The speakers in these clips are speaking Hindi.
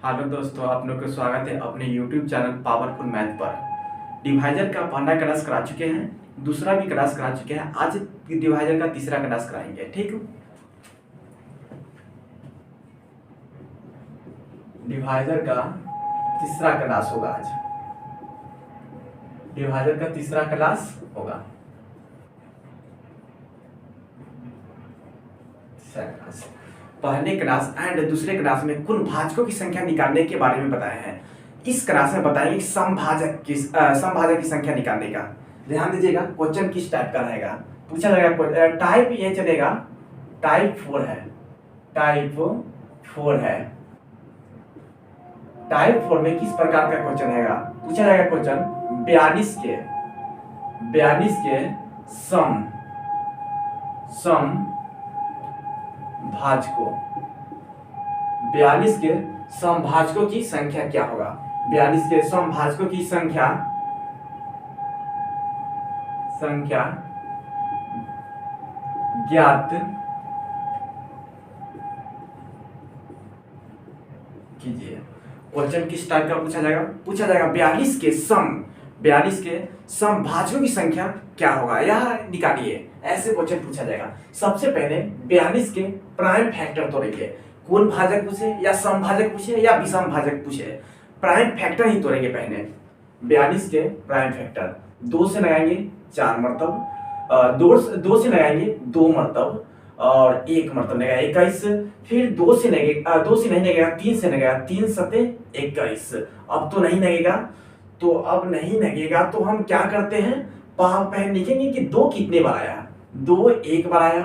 हेलो दोस्तों, आप लोग का स्वागत है अपने YouTube चैनल पावरफुल मैथ पर। डिवाइजर का पहला क्लास करा चुके हैं, दूसरा भी क्लास करा चुके हैं। आज डिवाइजर का तीसरा क्लास कराएंगे, ठीक है। डिवाइजर का तीसरा क्लास होगा आज। डिवाइजर का तीसरा क्लास होगा। पहले क्लास एंड दूसरे क्लास में कुल भाजकों की संख्या निकालने के बारे में बताए हैं। इस क्लास में बताएंगे समभाजक की संख्या निकालने का। ध्यान दीजिएगा, क्वेश्चन किस टाइप का रहेगा पूछा जाएगा। टाइप ये चलेगा, टाइप 4 है। टाइप 4 है। टाइप 4 में किस प्रकार का क्वेश्चन रहेगा पूछा जाएगा। क्वेश्चन 42 के सम भाजकों 42 के समभाजकों की संख्या क्या होगा। 42 के समभाजकों की संख्या ज्ञात कीजिए। क्वेश्चन किस टाइप का पूछा जाएगा 42 के समभाजकों की संख्या क्या होगा, यह निकालिए। ऐसे क्वेश्चन पूछा जाएगा। सबसे पहले 42 के प्राइम फैक्टर तोड़ेंगे। कुल भाजक पूछे या समभाजक पूछे या विषम भाजक पूछे, प्राइम फैक्टर ही तोड़ेंगे पहले। 42 के प्राइम फैक्टर 2 से लगाएंगे 4 मरतब, 2 से लगाएंगे 2 मरतब और 1 मरतब लगेगा 21। फिर 2 से नहीं लगेगा, 3 से लगेगा, 3 सते 21। अब तो नहीं लगेगा, तो हम क्या करते हैं, पहले लिखेंगे कि 2 कितने बार आया। 2 एक बार आया,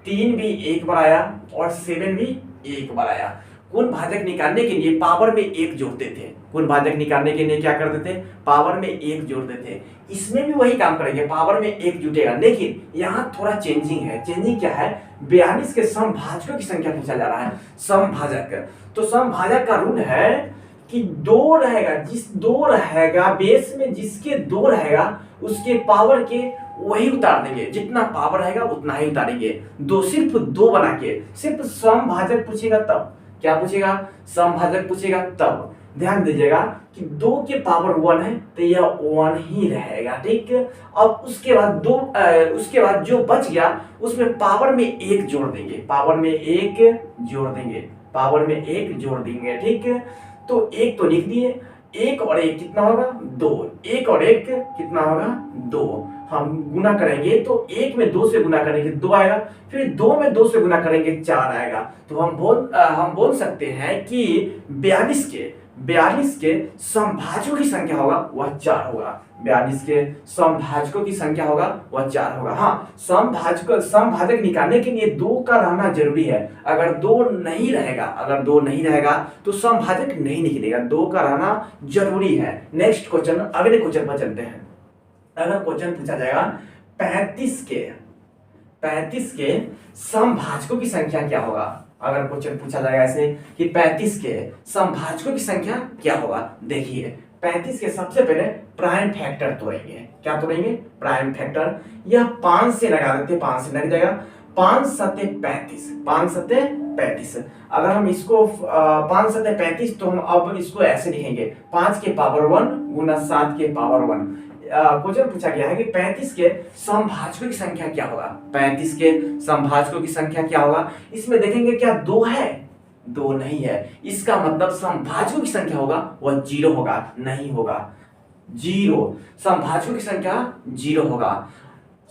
3 भी एक बार आया और 7 भी एक बार आया। कुल भाजक निकालने के लिए पावर में 1 जोड़ते थे। कुल भाजक निकालने के लिए क्या करते थे, पावर में 1 जोड़ते थे। इसमें भी वही काम करेंगे, पावर में 1 जुटेगा। लेकिन यहाँ थोड़ा चेंजिंग है। चेंजिंग क्या है, 42 के समभाजकों की संख्या पूछा जा रहा है। समभाजक, तो समभाजक का रूल है कि 2 रहेगा, बेस में जिसके 2 रहेगा उसके पावर के वही उतार देंगे। जितना पावर रहेगा उतना ही उतारेंगे। सिर्फ 2 बना के, सिर्फ समभाजक पूछेगा तब। क्या पूछेगा, समभाजक पूछेगा तब। ध्यान दीजिएगा कि 2 के पावर 1 है तो यह 1 ही रहेगा, ठीक। अब उसके बाद जो बच गया उसमें पावर में 1 जोड़ देंगे। पावर में 1 जोड़ देंगे, ठीक। तो 1 तो लिख दिए, 1 और 1 कितना होगा 2। 1 और 1 कितना होगा 2। हम गुना करेंगे तो 1 में 2 से गुना करेंगे 2 आएगा, फिर 2 में 2 से गुना करेंगे 4 आएगा। तो हम बोल सकते हैं कि 42 के समभाजकों की संख्या होगा वह 4 होगा। 42 के समभाजकों की संख्या होगा वह 4 होगा। हाँ, समभाजक निकालने के लिए 2 का रहना जरूरी है। अगर 2 नहीं रहेगा तो समभाजक नहीं निकलेगा। 2 का रहना जरूरी है। नेक्स्ट क्वेश्चन, अगले क्वेश्चन पर चलते हैं। अगर क्वेश्चन पूछा जाएगा 35 के समभाजकों की संख्या क्या होगा। अगर क्वेश्चन पूछा जाएगा ऐसे कि 35 के समभाजकों की संख्या क्या होगा, देखिए 35 के सबसे पहले प्राइम फैक्टर तोड़ेंगे। क्या तोड़ेंगे, प्राइम फैक्टर। यह 5 से लगा देते, 5 से लग जाएगा, 5 सते 35। अगर हम इसको 5 सते 35 तो हम अब इसको ऐसे लिखेंगे, 5 के पावर 1 गुना 7 के पावर 1। क्वेश्चन पूछा गया है कि 35 के समभाजकों की संख्या क्या होगा। 35 के समभाजकों की संख्या क्या होगा, इसमें देखेंगे क्या 2 है, 2 नहीं है। इसका मतलब समभाजकों की संख्या होगा वह 0 होगा, नहीं होगा 0। समभाजकों की संख्या 0 होगा।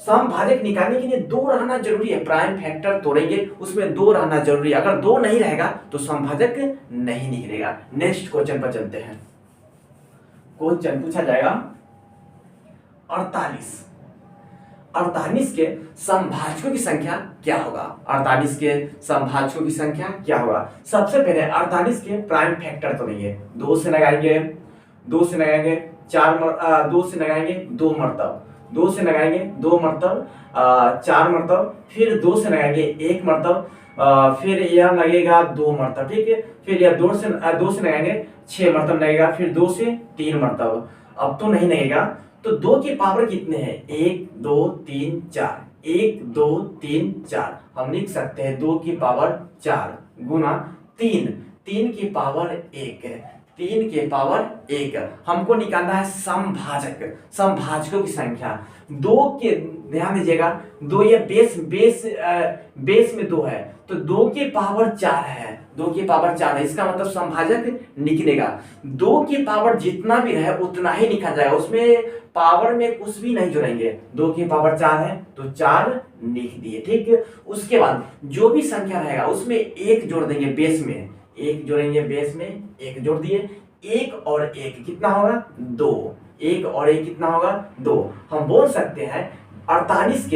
समभाजक निकालने के लिए 2 रहना जरूरी है। प्राइम फैक्टर तोड़ेंगे उसमें 2 रहना जरूरी है। अगर 2 नहीं रहेगा तो समभाजक नहीं निकलेगा। नेक्स्ट क्वेश्चन पर चलते हैं। क्वेश्चन पूछा जाएगा 48 के समभाजकों की संख्या क्या होगा। 48 के समभाजकों की संख्या क्या होगा। सबसे पहले 48 के प्राइम फैक्टर तोड़ेंगे। 2 से लगाएंगे 2 लगाएंगे 2 मरतब, 2 से लगाएंगे 2 मरतब 4 मरतब, फिर 2 से लगाएंगे 1 मरतब, फिर यह लगेगा 2 मरतब, ठीक है। फिर यह 2 से लगाएंगे 6 मरतब लगेगा, फिर 2 से 3 मरतब। अब तो नहीं लगेगा, तो 2 की पावर कितने हैं, 1 2 3 4। 1 2 3 4 हम लिख सकते हैं 2 की पावर 4 गुना 3 3 की पावर 1 3 के पावर 1 हमको निकालना है समभाजक समभाजकों की संख्या। दो के ध्यान दीजिएगा, दो ये बेस में 2 है तो 2 की पावर 4 है, 2 की पावर 4 है, इसका मतलब समभाजक निकलेगा। 2 की पावर जितना भी रहे उतना ही लिखा जाएगा, उसमें पावर में कुछ भी नहीं जोड़ेंगे। 2 की पावर 4 है तो 4 लिख दिए, ठीक। उसके बाद जो भी संख्या रहेगा उसमें 1 जोड़ देंगे बेस में, 1 जोड़ेंगे बेस में, 1 जोड़ दिए, 1 और 1 कितना होगा 2, 1 और 1 कितना होगा 2। हम बोल सकते हैं 48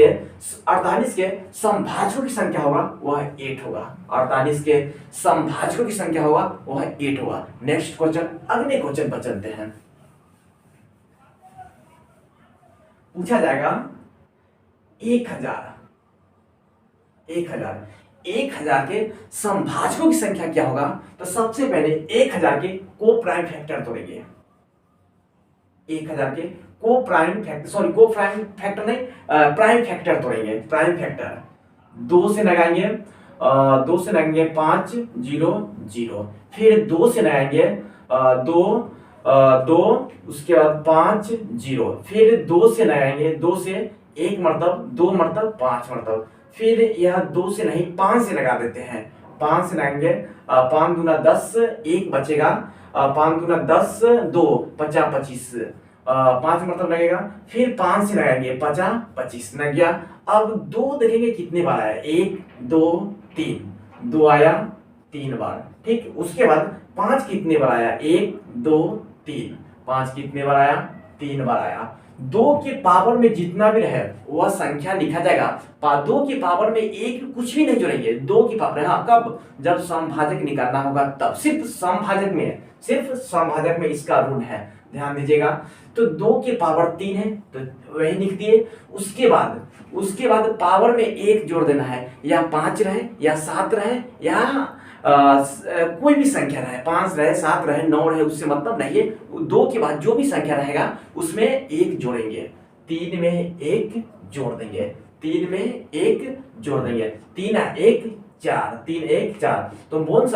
के समभाजकों की संख्या होगा वह 8 होगा, 48 के समभाजकों की संख्या होगा वह 8 होगा। नेक्स्ट क्वेश्चन, अगले क्वेश्चन पर चलते हैं। पूछा जाएगा 1000 के समभाजकों की संख्या क्या होगा। तो सबसे पहले 1000 के को प्राइम फैक्टर तोड़ेंगे, 1000 के प्राइम फैक्टर तोड़ेंगे। प्राइम फैक्टर 2 से लगाएंगे, 2 से लगाएंगे 5 0 0, फिर 2 से लगाएंगे 2 उसके बाद 5 0, फिर 2 से लगाएंगे, 2 से 1 मरतब, 2 मरतब 5 मरतब, फिर यह 2 से नहीं 5 से लगा देते हैं, 5 से लगाएंगे, 5 दूना 10, 1 बचेगा, 5 दूना 10 2 50 25, 5 मतलब लगेगा, फिर 5 से लगाएंगे 50 25 लग गया। अब 2 देखेंगे कितने बार आया, 1 2 3, 2 आया 3 बार, ठीक। उसके बाद 5 कितने बार आया, 1 2 3, 5 कितने बार आया 3 बार आया। 2 के पावर में जितना भी रहे वह संख्या लिखा जाएगा। 2 की पावर में 1 कुछ भी नहीं जोड़ेंगे, 2 की पावर, हाँ कब, जब समभाजक निकालना होगा तब, सिर्फ समभाजक में इसका रूल है, ध्यान दीजिएगा। तो 2 की पावर 3 है तो वही लिख दिए। उसके बाद पावर में 1 जोड़ देना है, या 5 रहे या 7 रहे या कोई भी संख्या रहे, 5 रहे 7 रहे 9 रहे, उससे मतलब नहीं है। 2 के बाद जो भी संख्या रहेगा उसमें 1 जोड़ेंगे, 3 में 1 जोड़ देंगे, 3 में 1 जोड़ देंगे, 3 1 4, 3 1 4। तो बोल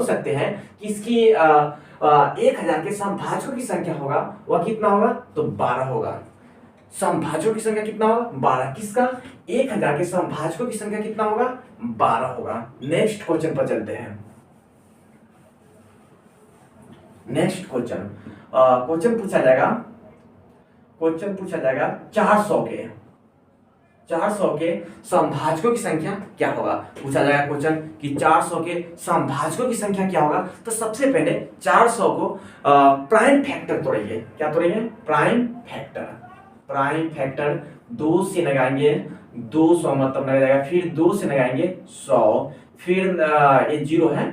सकते हैं कि इसकी 1000 के समभाजकों की संख्या होगा वह कितना होगा, तो 12 होगा। समभाजकों की संख्या कितना होगा 12, किसका, 1000 के समभाजकों की संख्या कितना होगा 12 होगा। नेक्स्ट क्वेश्चन पर चलते हैं। नेक्स्ट क्वेश्चन पूछा जाएगा 400 के समभाजकों की संख्या क्या होगा। पूछा जाएगा क्वेश्चन कि 400 के समभाजकों की संख्या क्या होगा। तो सबसे पहले 400 को प्राइम फैक्टर तोड़ेंगे, क्या तोड़ेंगे, प्राइम फैक्टर 2 से लगाएंगे, 200 मतलब लग जाएगा, फिर 2 से लगाएंगे 100, फिर ये 0 है,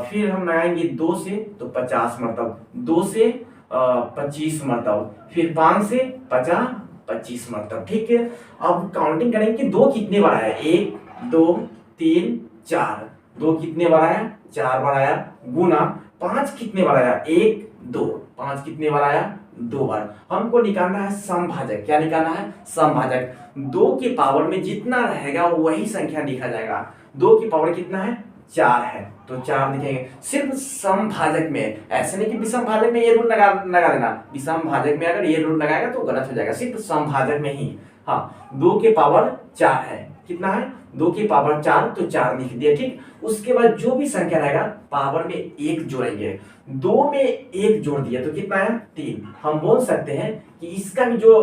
फिर हम लगाएंगे 2 से तो 50 मतलब, 2 से 25 मतलब, फिर 5 से 50 25 मतलब, ठीक है। अब काउंटिंग करेंगे कि 2 कितने बार आया, 1 2 3 4, 2 कितने बार आया 4 बार आया, गुना 5 कितने बार आया 1 2, 5 कितने बार आया 2 बार। हमको निकालना है समभाजक, क्या निकालना है समभाजक। 2 की पावर में जितना रहेगा वही संख्या लिखा जाएगा। 2 की पावर कितना है 4 है तो 4 लिखेंगे। सिर्फ समभाजक में, ऐसे नहीं कि विषमभाजक में ये रूल लगा देना, विषमभाजक में अगर ये रूल लगाएगा तो गलत हो जाएगा, सिर्फ समभाजक में ही। हाँ 2 की पावर 4 है, कितना है 2 की पावर 4 तो 4 लिख दिया, ठीक। उसके बाद जो भी संख्या रहेगा पावर में 1 जोड़ेंगे, 2 में 1 जोड़ दिया तो कितना है 3। हम बोल सकते हैं कि इसका भी जो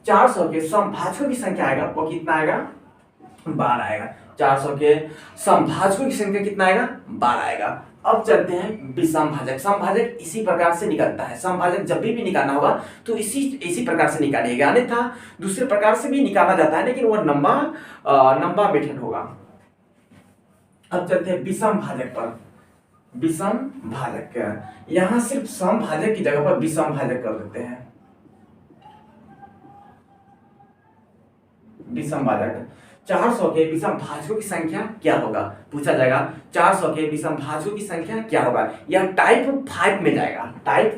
400 के समभाजकों की संख्या आएगा वो कितना आएगा 12 आएगा। 400 के समभाजकों की संख्या कितना आएगा 12 आएगा। अब चलते हैं विषमभाजक। समभाजक इसी प्रकार से निकलता है, समभाजक जब भी निकालना होगा तो इसी प्रकार से निकालिएगा, अन्यथा दूसरे प्रकार से भी निकाला जाता है लेकिन वह लंबा मेथड होगा। अब चलते हैं विषमभाजक पर। विषमभाजक, यहां सिर्फ समभाजक की जगह पर विषमभाजक कर देते हैं। विषमभाजक 400 के विषमभाजकों की संख्या क्या होगा। पूछा जाएगा 400 के विषमभाजकों की संख्या क्या होगा। यह टाइप 5 में जाएगा, टाइप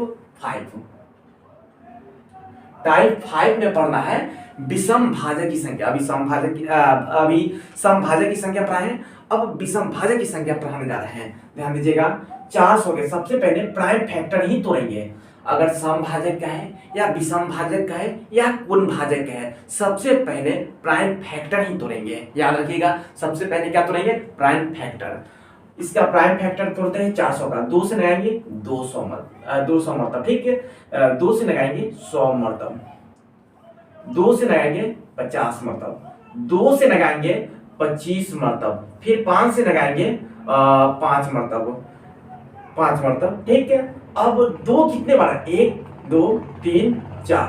5 में पढ़ना है विषम भाजक की संख्या। अभी समभाजक की संख्या पढ़ाए हैं, अब विषम भाजक की संख्या पढ़ाने जा रहे हैं। ध्यान दीजिएगा 400 के सबसे पहले प्राइम फैक्टर ही तोड़ेंगे। अगर समभाजक का है या विषम भाजक का है या कुल भाजक का है, सबसे पहले प्राइम फैक्टर ही तोड़ेंगे। याद रखिएगा सबसे पहले क्या तोड़ेंगे? Prime factor. इसका प्राइम फैक्टर तोड़ते हैं 400 का, 2 से लगाएंगे 200 मरतब, ठीक है। 2 से लगाएंगे 100 मरतब, 2 से लगाएंगे 50 मरतब, 2 से लगाएंगे 25 मरतब, फिर 5 से लगाएंगे 5 मरतब, ठीक है। अब 2 कितने बार है? 1 2 3 4,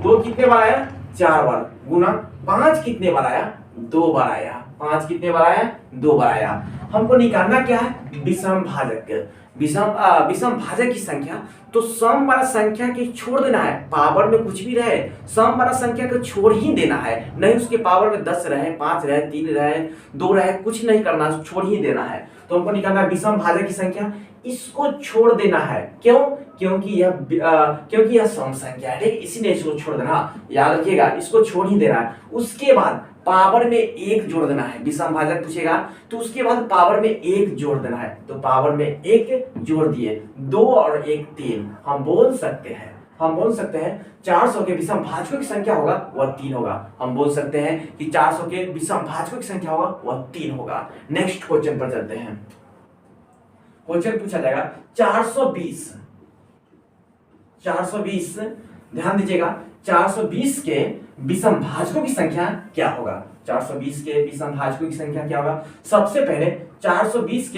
2 कितने बार आया? 4 बार, गुना 5 कितने बार आया? 2 बार आया। 5 कितने बार आया? 2 बार आया। हमको निकालना क्या है? विषम भाजक। विषम भाजक की संख्या, तो सम वाला संख्या के छोड़ देना है, पावर में कुछ भी रहे सम वाला संख्या को छोड़ ही देना है, नहीं उसके पावर में 10 रहे, 5 रहे, 3 रहे, 2 रहे, कुछ नहीं करना, छोड़ ही देना है। तो हमको निकालना है विषम भाजक की संख्या, इसको छोड़ देना है। क्यों? क्योंकि यह सम संख्या है, ठीक, इसीलिए इसको छोड़ देना। याद रखिएगा इसको छोड़ ही देना है। उसके बाद पावर में 1 जोड़ देना है। विषम भाजक पूछेगा तो उसके बाद पावर में 1 जोड़ देना है, तो पावर में 1 जोड़ दिए, 2 और 1 3। हम बोल सकते हैं 400 के विषम भाजकों की संख्या होगा वह 3 होगा। हम बोल सकते हैं कि 400 के विषम भाजकों की संख्या होगा वह 3 होगा। नेक्स्ट क्वेश्चन पर चलते हैं। क्वेश्चन पूछा जाएगा 420। ध्यान दीजिएगा 420 के विषम भाजकों की संख्या क्या होगा? 420 के विषम भाजकों की संख्या क्या होगा? सबसे पहले 420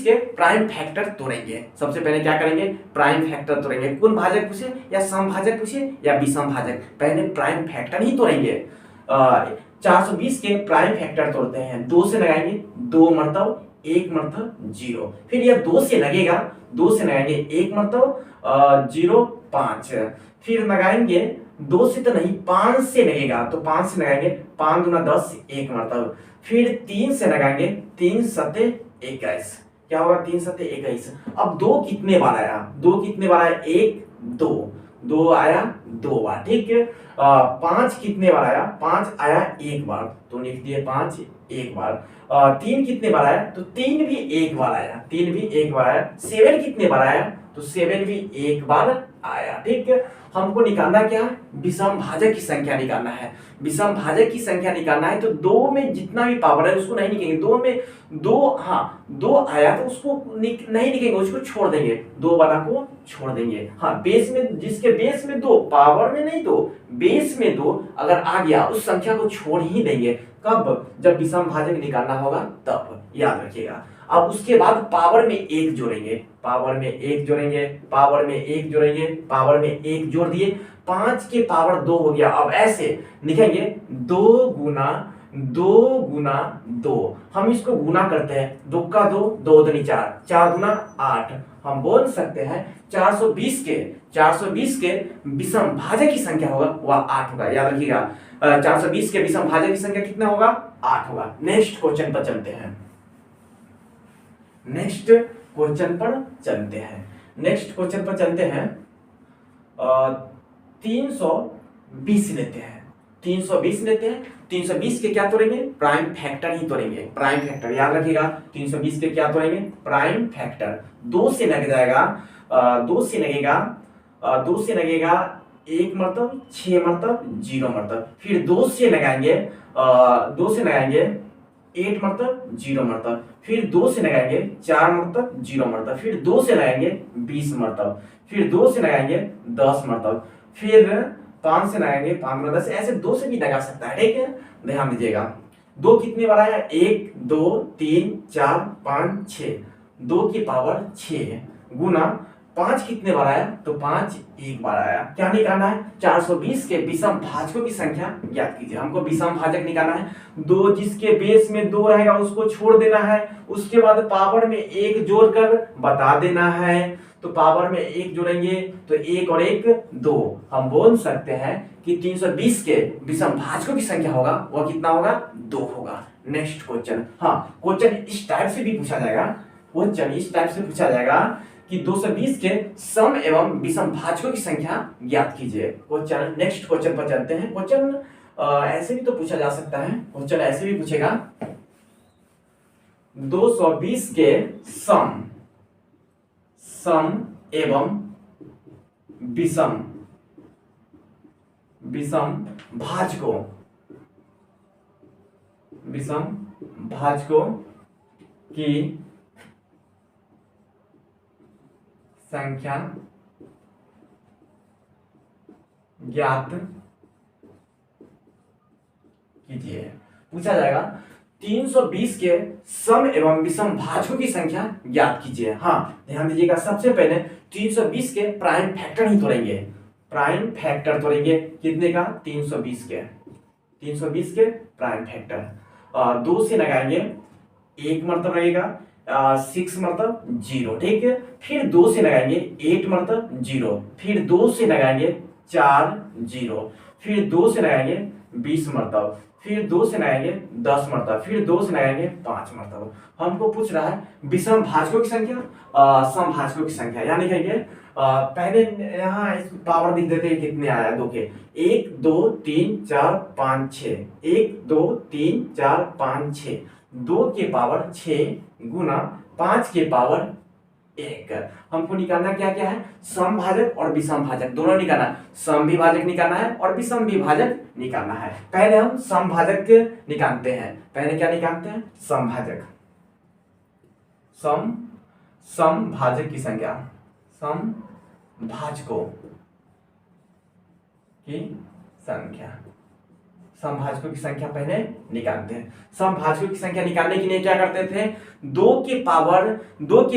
के प्राइम फैक्टर तोड़ेंगे। सबसे पहले क्या करेंगे? प्राइम फैक्टर तोड़ेंगे। कुल भाजक पूछे या सम भाजक पूछे या विषम भाजक, पहले प्राइम फैक्टर ही तोड़ेंगे। 420 के प्राइम फैक्टर तोड़ते हैं। 2 से लगाएंगे 2 मरतब, 1 मरतब 0, फिर यह 2 से लगेगा, 2 से लगाएंगे 1 मरतब 0 5, फिर लगाएंगे 2 से तो नहीं 5 से लगेगा, तो 5 से लगाएंगे 5 दूना 10 1 मरतब, फिर 3 से लगाएंगे 3 सते 21। क्या होगा? 3 सते 21। अब 2 कितने बार आया? 2 कितने बार आया? 1 2 आया 2 बार, ठीक है। 5 कितने बार आया? 5 आया 1 बार, तो लिख दिए 5 1 बार। 3 कितने बार आया? तो 3 भी 1 बार आया, 3 भी 1 बार आया। 7 कितने बार आया? तो 7 भी 1 बार आया, ठीक है। हमको निकालना क्या है? विषम भाजक की संख्या निकालना है। विषम भाजक की संख्या निकालना है तो 2 में जितना भी पावर है उसको नहीं लिखेंगे। 2 में 2 आया तो उसको नहीं लिखेंगे, उसको छोड़ देंगे, 2 वाला को छोड़ देंगे। हाँ, बेस में, जिसके बेस में 2, पावर में नहीं, 2 बेस में 2 अगर आ गया उस संख्या को छोड़ ही देंगे। कब? जब विषम भाजक निकालना होगा तब, याद रखिएगा। अब उसके बाद पावर में 1 जोड़ेंगे, पावर में 1 जोड़ेंगे, पावर में 1 जोड़ेंगे, पावर में 1 जोड़ दिए, 5 के पावर 2 हो गया। अब ऐसे लिखेंगे 2 गुना 2। हम इसको गुना करते हैं, 2 का 2, 2 दूनी 4, 4 दूना 8। हम बोल सकते हैं 420 के विषम भाजक की संख्या होगा वह 8 होगा। याद रखिएगा 420 के विषम भाजक की संख्या कितना होगा? 8 होगा। नेक्स्ट क्वेश्चन पर चलते हैं। नेक्स्ट क्वेश्चन पर चलते हैं। 320 लेते हैं। 320 के क्या तोड़ेंगे? प्राइम फैक्टर ही तोड़ेंगे। प्राइम फैक्टर याद रखिएगा, 320 के क्या तोड़ेंगे? Prime factor. 2 से लग जाएगा, 2 से लगेगा 1 मरतब 6 मरतब 0 मरतब, फिर 2 से लगाएंगे 8 मरतब 0 मरतब, फिर 2 से लगाएंगे 4 मरतब 0 मरतब, फिर 2 से लगाएंगे 20 मरतब, फिर 2 से लगाएंगे 10 मरतब, फिर 5 से लगाएंगे 5 मरतब। ऐसे 2 से भी लगा सकता है, ठीक है। ध्यान दीजिएगा 2 कितने बार आया? 1 2 3 4 5 6, 2 की पावर 6 गुना 5 कितने बार आया? तो 5 1 बार आया। क्या निकालना है? 420 के विषम भाजकों की संख्या ज्ञात कीजिए। हमको विषम भाजक निकालना है। 2 जिसके बेस में 2 रहेगा उसको छोड़ देना है, उसके बाद पावर में 1 जोड़कर बता देना है। तो पावर में 1 जोड़ेंगे तो 1 और 1 2। हम बोल सकते हैं कि 320 के विषम भाजकों की संख्या होगा वह कितना होगा? 2 होगा। Next question. हाँ, क्वेश्चन इस टाइप से भी पूछा जाएगा कि 220 के सम एवं विषम भाजकों की संख्या ज्ञात कीजिए। क्वेश्चन, नेक्स्ट क्वेश्चन पर चलते हैं। क्वेश्चन ऐसे भी तो पूछा जा सकता है, क्वेश्चन ऐसे भी पूछेगा 220 के सम एवं विषम भाजकों की संख्या ज्ञात कीजिए। पूछा जाएगा 320 के सम एवं विषम भाजकों की संख्या ज्ञात कीजिए। हाँ, ध्यान दीजिएगा, सबसे पहले 320 के प्राइम फैक्टर ही तोड़ेंगे। प्राइम फैक्टर तोड़ेंगे कितने का? 320 के प्राइम फैक्टर 2 से लगाएंगे, 1 मतलब रहेगा 6 मतलब 0, ठीक है। फिर 2 से लगाएंगे 8 मतलब 0, फिर 2 से लगाएंगे 4 0, फिर 2 से लगाएंगे 20 मतलब, फिर 2 से लगाएंगे 10 मतलब, फिर 2 से लगाएंगे 5 मतलब। हमको पूछ रहा है विषम भाजकों की संख्या, सम भाजकों की संख्या, यानी कहेंगे पहले यहाँ पावर लिख देते हैं कितने आया 2 के, 1 2 3 4 5 6, 1 2 3 4 5 6, 2 के पावर 6 गुना 5 के पावर 1। हमको निकालना क्या क्या है? सम भाजक और विषम भाजक दोनों निकालना है। सम विभाजक निकालना है और विषम विभाजक निकालना है। पहले हम सम भाजक निकालते हैं। पहले क्या निकालते हैं? सम भाजक। सम भाजक की संख्या, सम भाजकों की संख्या, सम भाजकों की संख्या पहले निकालते हैं। सम भाजकों की संख्या निकालने के लिए क्या करते थे? 2 के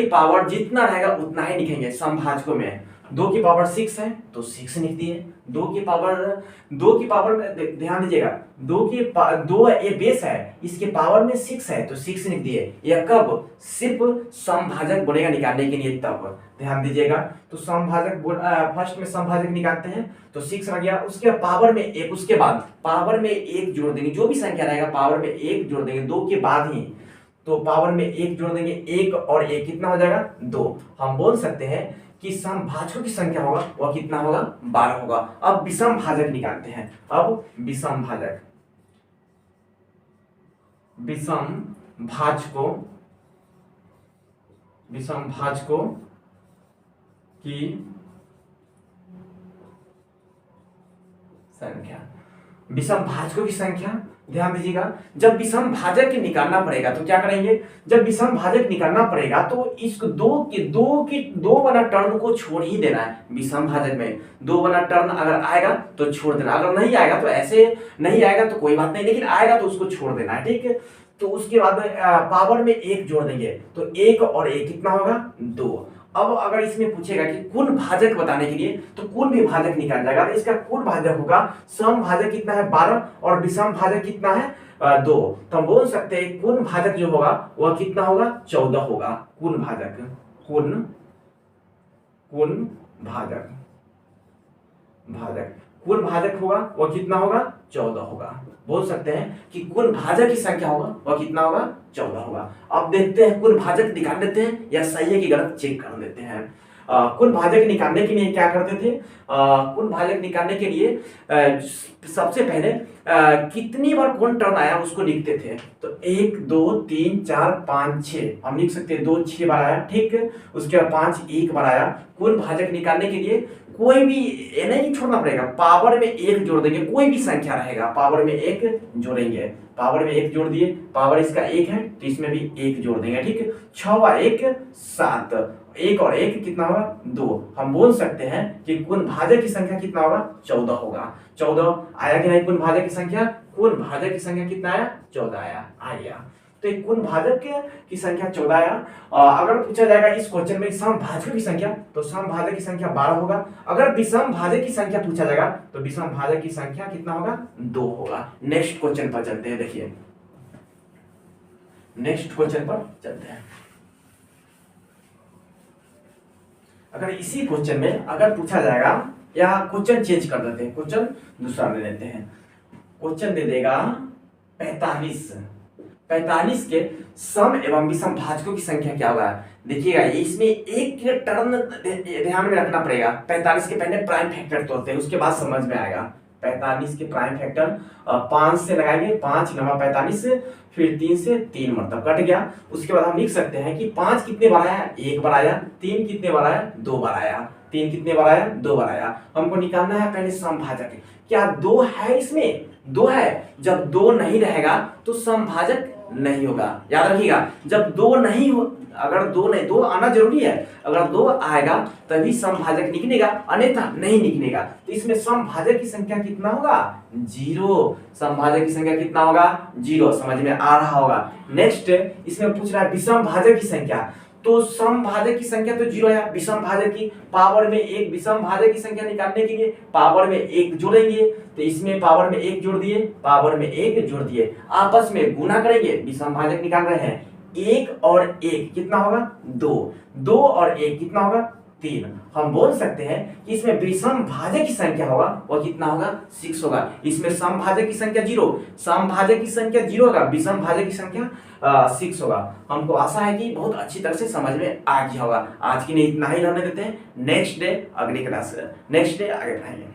पावर जितना रहेगा उतना ही लिखेंगे। सम भाजकों में 2 की पावर 6 है तो 6 लिख दिए। 2 की पावर में ध्यान दीजिएगा, 2 ये बेस है, इसके पावर में 6 है तो 6 लिख दिए। यह कब? सिर्फ सम भाजक बनेगा निकालने के लिए, तब ध्यान दीजिएगा। तो सम भाजक फर्स्ट में सम भाजक निकालते हैं तो 6 आ गया, उसके पावर में 1, उसके बाद पावर में 1 जोड़ देंगे। जो भी संख्या रहेगा पावर में 1 जोड़ देंगे 2 के बाद ही, तो पावर में 1 जोड़ देंगे, 1 और 1 कितना हो जाएगा? 2। हम बोल सकते हैं कि सम भाजकों की संख्या होगा वह कितना होगा? 12 होगा। अब विषम भाजक निकालते हैं। अब विषम भाजकों की संख्या, विषम भाजकों की संख्या ध्यान दीजिएगा। जब विषम भाजक निकालना पड़ेगा तो क्या करेंगे? जब विषम भाजक निकालना पड़ेगा तो इस 2 बना टर्म को छोड़ ही देना है। विषम भाजक में 2 बना टर्म अगर आएगा तो छोड़ देना, अगर नहीं आएगा तो ऐसे नहीं आएगा तो कोई बात नहीं, लेकिन आएगा तो उसको छोड़ देना है, ठीक है। तो उसके बाद पावर में 1 जोड़ देंगे तो 1 और 1 कितना होगा? 2। अब अगर इसमें पूछेगा कि कुल भाजक बताने के लिए तो कुल भी भाजक निकाल जाएगा, तो इसका कुल भाजक होगा, सम भाजक कितना है? 12 और विषम भाजक कितना है? 2। तो हम बोल सकते हैं कुल भाजक जो होगा वह कितना होगा? 14 होगा। कुल भाजक होगा वह कितना होगा? 14 होगा। बोल सकते हैं कि कुल भाजक की संख्या होगा वह कितना होगा? 14 होगा। अब देखते हैं कुल भाजक निकाल लेते हैं या सही है कि गलत चेक कर लेते हैं। कुल भाजक निकालने के लिए क्या करते थे? कुल भाजक निकालने के लिए सबसे पहले कितनी बार कौन टर्म आया उसको लिखते थे। तो 1 2 3 4 5 6 हम लिख सकते हैं। 2 6 बार आया, ठीक है। उसके बाद 5 1 बार आया। कुल भाजक निकालने के लिए कोई भी नहीं छोड़ना पड़ेगा, पावर में 1 जोड़ देंगे। कोई भी संख्या रहेगा पावर में 1 जोड़ेंगे। पावर में 1 जोड़ दिए, पावर इसका 1 है तो इसमें भी 1 जोड़ देंगे, ठीक है। 6 और 1 7, 1 और 1 कितना होगा? 2। हम बोल सकते हैं कि कुल भाजक की संख्या कितना होगा? 14 होगा। 14 आया कि नहीं? कुल भाजक की संख्या, कुल भाजक की संख्या कितना आया? 14 आ गया। तो एक कुल भाजक की संख्या 14 आया। अगर पूछा जाएगा इस क्वेश्चन में सम भाजकों की संख्या तो सम भाजक की संख्या 12 होगा। अगर विषम भाजक की संख्या पूछा जाएगा तो विषम भाजक की संख्या कितना होगा? 2 होगा। नेक्स्ट क्वेश्चन पर चलते हैं। देखिए नेक्स्ट क्वेश्चन पर चलते हैं। अगर इसी क्वेश्चन में अगर पूछा जाएगा, या क्वेश्चन चेंज कर देते हैं, क्वेश्चन दूसरा ले लेते हैं। क्वेश्चन दे देगा 45 45 के सम एवं विषम भाजकों की संख्या क्या होगा। देखिएगा इसमें एक टर्म ध्यान में रखना पड़ेगा। 45 के पहले प्राइम फैक्टर तोड़ते हैं, उसके बाद समझ में आएगा। 45 के प्राइम फैक्टर 5 से लगाएंगे, 5 नवा 45, फिर 3 से 3 मतलब कट गया। उसके बाद हम लिख सकते हैं कि 5 कितने बार आया, 1 बार आया। 3 कितने बार आया, 2 बार आया। 3 कितने बार आया, 2 बार आया। हमको निकालना है पहले समभाजक। क्या 2 है इसमें, 2 है। जब 2 नहीं रहेगा तो समभाजक नहीं होगा, याद रखिएगा। जब 2 नहीं हो, अगर 2 नहीं, 2 आना जरूरी है। अगर 2 आएगा तभी समभाजक निकलेगा, अन्यथा नहीं निकलेगा। तो इसमें समभाजक की संख्या कितना होगा, 0। समभाजक की संख्या कितना होगा, 0। समझ में आ रहा होगा। नेक्स्ट इसमें पूछ रहा है विषम भाजक की संख्या। तो समभाजक की संख्या तो 0 है, विषम भाजक की पावर में 1, विषम भाजक की संख्या निकालने के लिए पावर में 1 जोड़ेंगे। तो इसमें पावर में 1 जोड़ दिए, पावर में 1 जोड़ दिए, आपस में गुना करेंगे, विषम भाजक निकाल रहे हैं। 1 और 1 कितना होगा, 2। 2 और 1 कितना होगा, 3। हम बोल सकते हैं कि इसमें विषम भाजक की संख्या होगा वो कितना होगा, 6 होगा। इसमें समभाजक की संख्या 0, समभाजक की संख्या 0 होगा, विषम भाजक की संख्या 6 होगा। हमको आशा है कि बहुत अच्छी तरह से समझ में आ गया होगा। आज के लिए इतना ही रहने देते हैं। नेक्स्ट डे अगली क्लास, नेक्स्ट डे आगे बढ़ाएंगे।